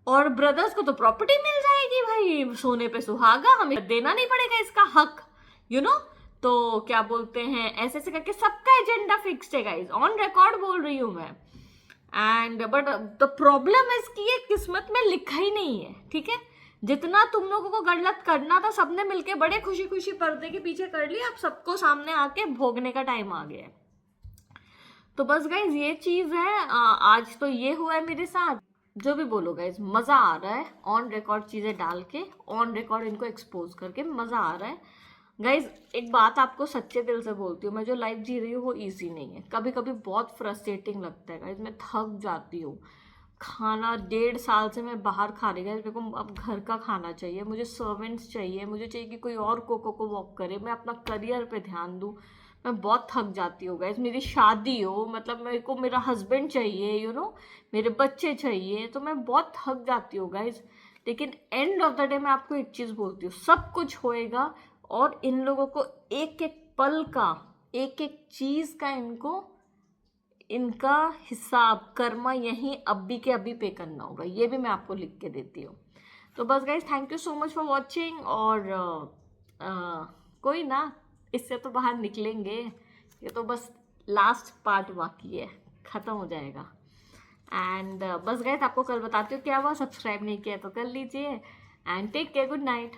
और ब्रदर्स को तो प्रॉपर्टी मिल जाएगी, भाई सोने पे सुहागा, हमें देना नहीं पड़ेगा इसका हक, यू नो। तो क्या बोलते हैं, ऐसे ऐसे करके सबका एजेंडा फिक्स्ड है गाइज, ऑन रिकॉर्ड बोल रही हूं मैं। And but the problem is कि ये किस्मत में लिखा ही नहीं है, ठीक है। जितना तुम लोगों को गलत करना था सबने मिलके बड़े खुशी खुशी पर्दे के पीछे कर लिया, अब सबको सामने आके भोगने का टाइम आ गया है। तो बस गाइज ये चीज है, आज तो ये हुआ है मेरे साथ। जो भी बोलो गाइज, मजा आ रहा है ऑन रिकॉर्ड चीजें डाल के, ऑन रिकॉर्ड इनको एक्सपोज करके मजा आ रहा है गाइज। एक बात आपको सच्चे दिल से बोलती हूँ, मैं जो लाइफ जी रही हूँ वो इजी नहीं है, कभी कभी बहुत फ्रस्ट्रेटिंग लगता है गाइज, मैं थक जाती हूँ। खाना 1.5 साल से मैं बाहर खा रही, मेरे को अब घर का खाना चाहिए, मुझे सर्वेंट्स चाहिए, मुझे चाहिए कि कोई और को वॉक करे, मैं अपना करियर पे ध्यान दूँ। मैं बहुत थक जाती हूँ गाइज, मेरी शादी हो, मतलब मेरे को मेरा हस्बैंड चाहिए, यू नो, मेरे बच्चे चाहिए, तो मैं बहुत थक जाती हूँ गाइज। लेकिन एंड ऑफ द डे मैं आपको एक चीज़ बोलती हूँ, सब कुछ होएगा, और इन लोगों को एक एक पल का, एक एक चीज़ का इनका हिसाब कर्मा यहीं अभी के अभी पे करना होगा, ये भी मैं आपको लिख के देती हूँ। तो बस guys, thank you so much for watching, और कोई ना, इससे तो बाहर निकलेंगे, ये तो बस लास्ट पार्ट बाकी है, ख़त्म हो जाएगा। एंड बस गाइज, आपको कल बताती हूँ क्या हुआ, सब्सक्राइब नहीं किया तो कर लीजिए, and take care, good night.